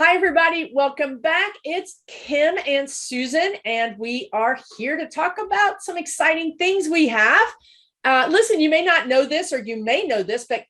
Hi, everybody. Welcome back. It's Kim and Susan, and we are here to talk about some exciting things we have. Listen, you may not know this, or you may know this, but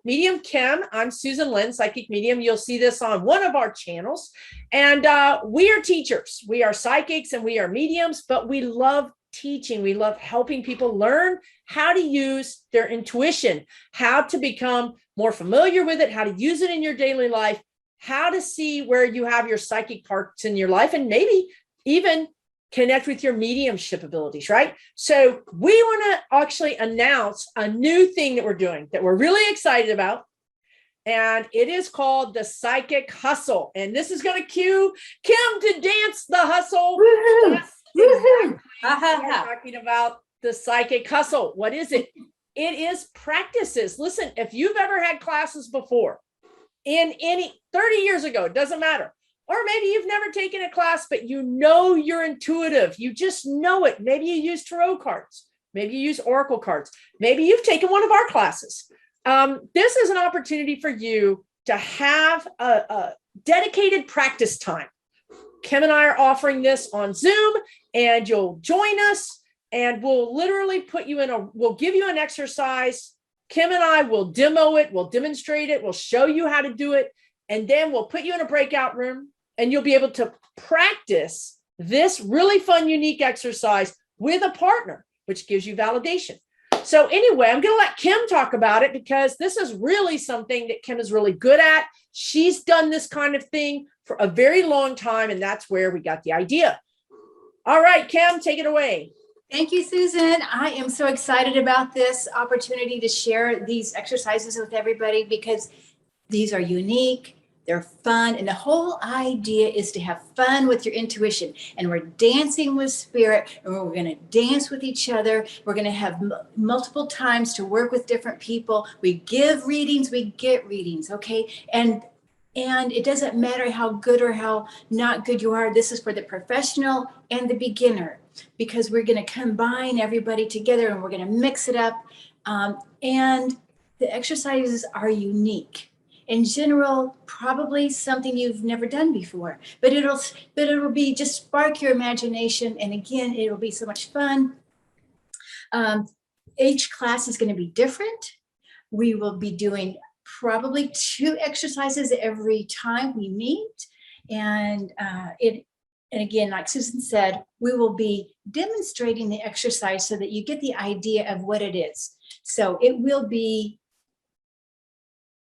Medium Kim, I'm Susan Lynn, Psychic Medium. You'll see this on one of our channels. And we are teachers. We are psychics and we are mediums, but we love teaching. We love helping people learn how to use their intuition, how to become more familiar with it, how to use it in your daily life, how to see where you have your psychic parts in your life, and maybe even connect with your mediumship abilities, right? So we want to actually announce a new thing that we're doing that we're really excited about. And it is called the Psychic Hustle. And this is going to cue Kim to dance the hustle. That's exactly what we're talking about, the Psychic Hustle. What is it? It is practices. Listen, if you've ever had classes before, in any 30 years ago, it doesn't matter. Or maybe you've never taken a class, but you know you're intuitive. You just know it. Maybe you use tarot cards. Maybe you use oracle cards. Maybe you've taken one of our classes. This is an opportunity for you to have a dedicated practice time. Kim and I are offering this on Zoom, and you'll join us, and we'll literally put you in we'll give you an exercise. Kim and I will demo it, we'll demonstrate it, we'll show you how to do it, and then we'll put you in a breakout room and you'll be able to practice this really fun, unique exercise with a partner, which gives you validation. So anyway, I'm going to let Kim talk about it because this is really something that Kim is really good at. She's done this kind of thing for a very long time, and that's where we got the idea. All right, Kim, take it away. Thank you, Susan. I am so excited about this opportunity to share these exercises with everybody because these are unique, they're fun, and the whole idea is to have fun with your intuition. And we're dancing with spirit, and we're going to dance with each other. We're going to have multiple times to work with different people. We give readings, we get readings, okay? And it doesn't matter how good or how not good you are. This is for the professional and the beginner, because we're going to combine everybody together and we're going to mix it up. And the exercises are unique. In general, probably something you've never done before, but it'll be just spark your imagination. And again, it'll be so much fun. Each class is going to be different. We will be doing probably 2 exercises every time we meet. And again, like Susan said, we will be demonstrating the exercise so that you get the idea of what it is. So it will be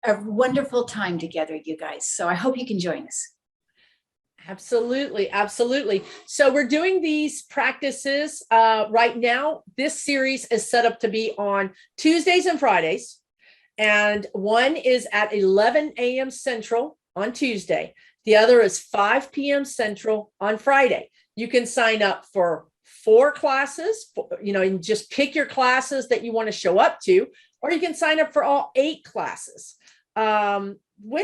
a wonderful time together, you guys. So I hope you can join us. Absolutely. Absolutely. So we're doing these practices right now. This series is set up to be on Tuesdays and Fridays. And one is at 11 a.m. Central on Tuesday. The other is 5 p.m. Central on Friday. You can sign up for 4 classes, and just pick your classes that you want to show up to, or you can sign up for all 8 classes. When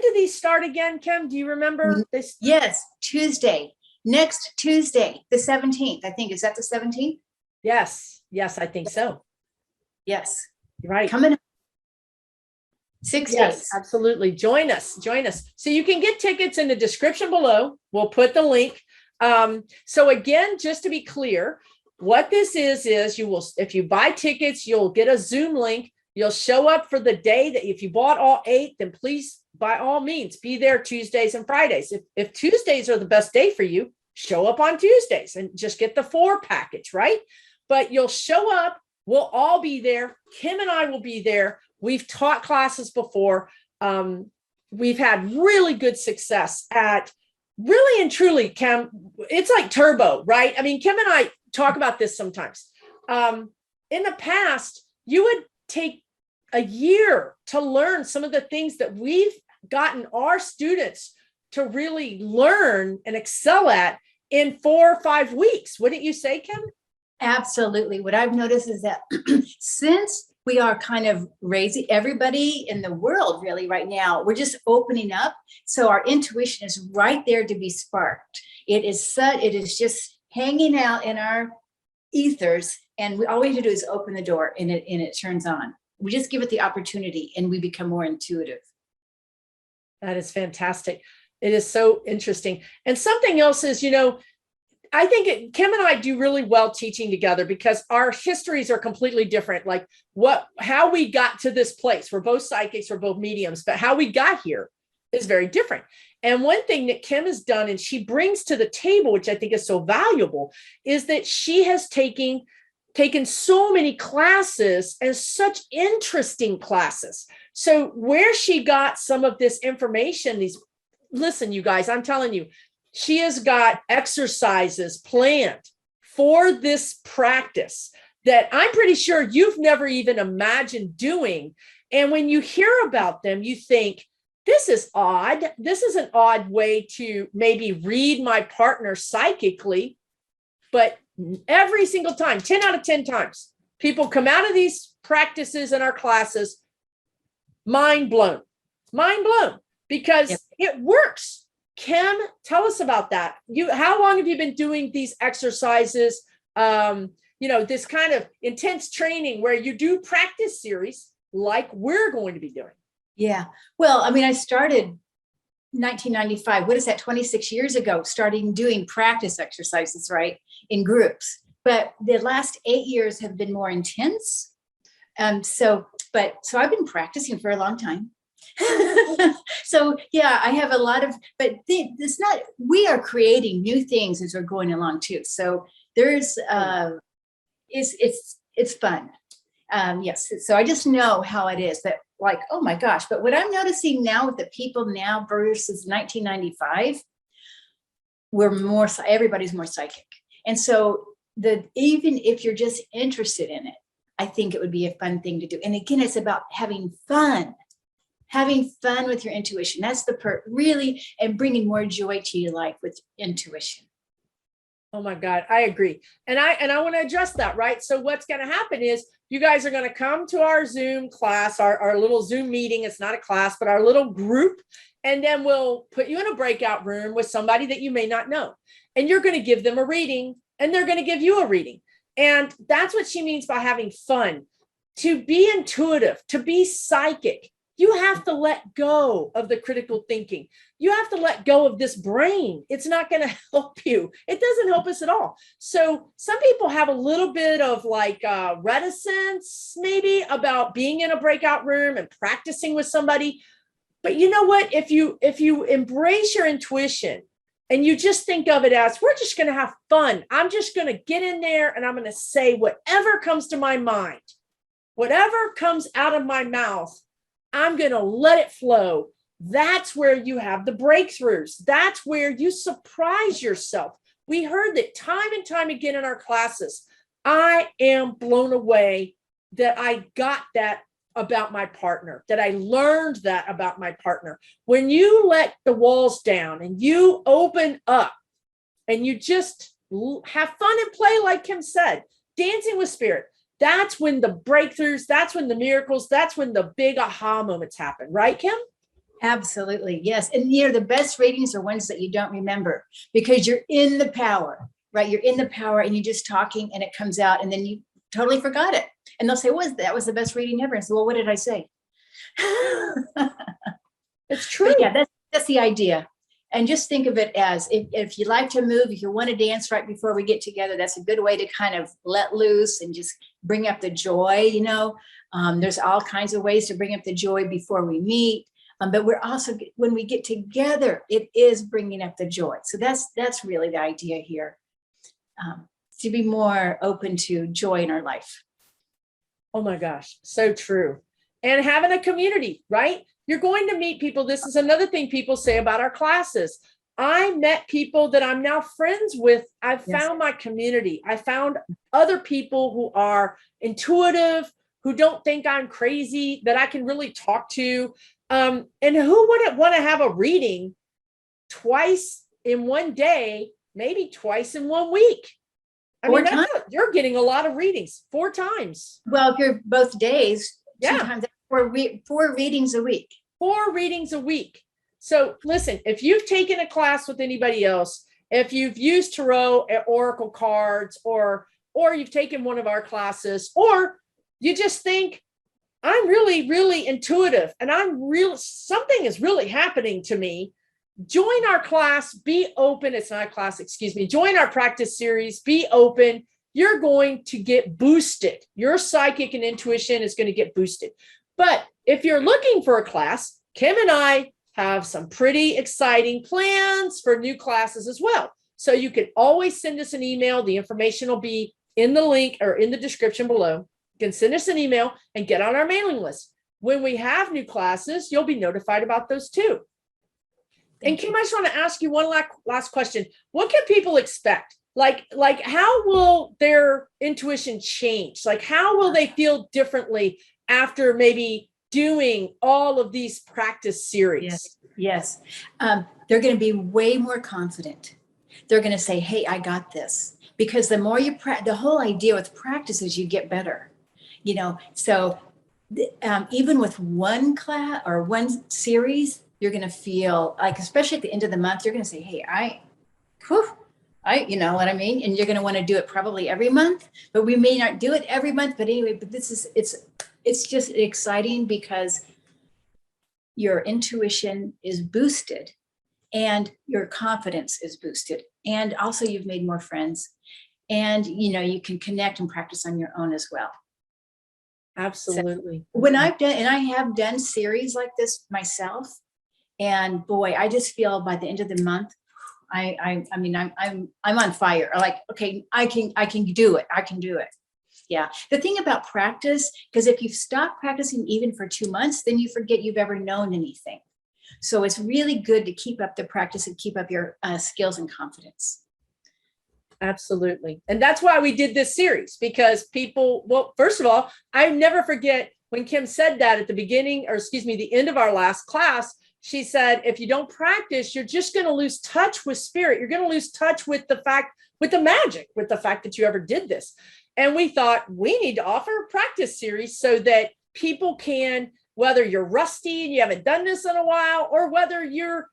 do these start again, Kim? Do you remember this? Yes, Tuesday. Next Tuesday, the 17th, I think. Is that the 17th? Yes. Yes, I think so. Yes. Right. Coming up. 6 days. Absolutely. Join us. So you can get tickets in the description below. We'll put the link. So again, just to be clear, what this is if you buy tickets, you'll get a Zoom link. You'll show up for the day that if you bought all 8, then please, by all means, be there Tuesdays and Fridays. If Tuesdays are the best day for you, show up on Tuesdays and just get the 4 package, right? But you'll show up. We'll all be there. Kim and I will be there. We've taught classes before. We've had really good success at really and truly, Kim, it's like turbo, right? I mean, Kim and I talk about this sometimes. In the past, you would take a year to learn some of the things that we've gotten our students to really learn and excel at in 4 or 5 weeks. Wouldn't you say, Kim? Absolutely. What I've noticed is that since we are kind of raising everybody in the world really right now, we're just opening up. So our intuition is right there to be sparked. It is just hanging out in our ethers. And all we have to do is open the door and it turns on. We just give it the opportunity and we become more intuitive. That is fantastic. It is so interesting. And something else is, I think Kim and I do really well teaching together because our histories are completely different. Like how we got to this place. We're both psychics, we're both mediums, but how we got here is very different. And one thing that Kim has done and she brings to the table, which I think is so valuable, is that she has taken so many classes and such interesting classes. So where she got some of this information, listen, you guys, I'm telling you, she has got exercises planned for this practice that I'm pretty sure you've never even imagined doing. And when you hear about them, you think, this is odd. This is an odd way to maybe read my partner psychically. But every single time, 10 out of 10 times, people come out of these practices in our classes, mind blown, because it works. Kim, tell us about that. How long have you been doing these exercises? This kind of intense training where you do practice series like we're going to be doing. Yeah. Well, I mean, I started 1995. What is that? 26 years ago, starting doing practice exercises, right, in groups. But the last 8 years have been more intense. So I've been practicing for a long time. So yeah, I have a lot of, but it's not, we are creating new things as we're going along too. So there's, it's fun. Yes. So I just know how it is that like, oh my gosh, but what I'm noticing now with the people now versus 1995, everybody's more psychic. And so even if you're just interested in it, I think it would be a fun thing to do. And again, it's about having fun with your intuition. That's the part really, and bringing more joy to your life with intuition. Oh my God, I agree. And I want to address that, right? So what's going to happen is you guys are going to come to our Zoom class, our little Zoom meeting. It's not a class, but our little group. And then we'll put you in a breakout room with somebody that you may not know. And you're going to give them a reading and they're going to give you a reading. And that's what she means by having fun. To be intuitive, to be psychic, you have to let go of the critical thinking. You have to let go of this brain. It's not going to help you. It doesn't help us at all. So some people have a little bit of like reticence maybe about being in a breakout room and practicing with somebody. But you know what? If you embrace your intuition and you just think of it as, we're just going to have fun. I'm just going to get in there and I'm going to say whatever comes to my mind, whatever comes out of my mouth, I'm going to let it flow. That's where you have the breakthroughs. That's where you surprise yourself. We heard that time and time again in our classes. I am blown away that I got that about my partner, that I learned that about my partner. When you let the walls down and you open up and you just have fun and play, like Kim said, dancing with spirit, that's when the breakthroughs, that's when the miracles, that's when the big aha moments happen. Right, Kim? Absolutely. Yes. And the best readings are ones that you don't remember because you're in the power, right? You're in the power and you're just talking and it comes out and then you totally forgot it. And they'll say, that was the best reading ever. And so, well, what did I say? It's true. But yeah, that's the idea. And just think of it as if you like to move, if you want to dance right before we get together, that's a good way to kind of let loose and just bring up the joy. There's all kinds of ways to bring up the joy before we meet. But we're also, when we get together, it is bringing up the joy. So that's really the idea here, to be more open to joy in our life. Oh my gosh, so true. And having a community, right? You're going to meet people. This is another thing people say about our classes. I met people that I'm now friends with. I've found my community. I found other people who are intuitive, who don't think I'm crazy, that I can really talk to. And who wouldn't want to have a reading twice in one day, maybe twice in 1 week? You're getting a lot of readings 4 times. Well, if you're both days, sometimes 4 readings a week. 4 readings a week. So listen, if you've taken a class with anybody else, if you've used tarot or oracle cards, or you've taken one of our classes, or you just think, I'm really, really intuitive and something is really happening to me. join our class, be open. It's not a class, excuse me. Join our practice series, be open. You're going to get boosted. Your psychic and intuition is going to get boosted. But if you're looking for a class, Kim and I have some pretty exciting plans for new classes as well. So you can always send us an email. The information will be in the link or in the description below. You can send us an email and get on our mailing list. When we have new classes, you'll be notified about those too. And Kim, I just want to ask you one last question. What can people expect? Like how will their intuition change? Like, how will they feel differently after maybe doing all of these practice series? Yes. They're going to be way more confident. They're going to say, hey, I got this. Because the more you the whole idea with practice is you get better, you know. So even with one class or one series, you're going to feel like, especially at the end of the month, you're going to say, hey, you know what I mean? And you're going to want to do it probably every month, but we may not do it every month. But anyway, but it's just exciting because your intuition is boosted and your confidence is boosted. And also you've made more friends and, you know, you can connect and practice on your own as well. Absolutely. So when I've done, and I have done series like this myself, and boy, I just feel by the end of the month, I mean, I'm on fire. Like, okay, I can do it. I can do it. Yeah. The thing about practice, because if you stop practicing even for 2 months, then you forget you've ever known anything. So it's really good to keep up the practice and keep up your skills and confidence. Absolutely. And that's why we did this series, because people, well, first of all, I never forget when Kim said that at the beginning, or excuse me, the end of our last class. She said, if you don't practice, you're just going to lose touch with spirit. You're going to lose touch with the fact, with the magic, with the fact that you ever did this. And we thought we need to offer a practice series so that people can, whether you're rusty and you haven't done this in a while, or whether you're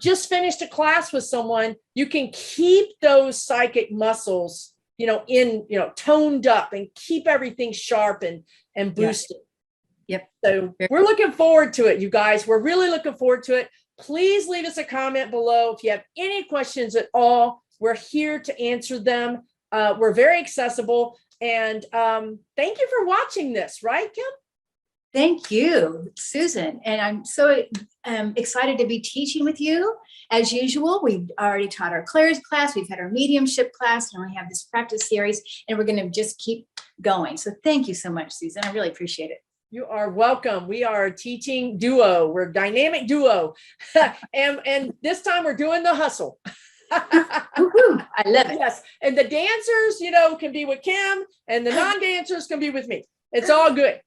just finished a class with someone, you can keep those psychic muscles, toned up and keep everything sharp and boosted. Yep. So we're looking forward to it, you guys. We're really looking forward to it. Please leave us a comment below. If you have any questions at all, we're here to answer them. We're very accessible. And thank you for watching this, right, Kim? Thank you, Susan. And I'm so excited to be teaching with you. As usual, we've already taught our Claire's class, we've had our mediumship class, and we have this practice series, and we're going to just keep going. So thank you so much, Susan. I really appreciate it. You are welcome. We are a teaching duo. We're a dynamic duo. and this time we're doing the hustle. I love it. Yes. And the dancers, can be with Kim, and the non-dancers can be with me. It's all good.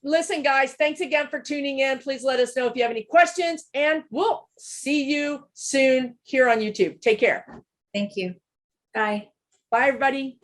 Listen, guys, thanks again for tuning in. Please let us know if you have any questions, and we'll see you soon here on YouTube. Take care. Thank you. Bye. Bye, everybody.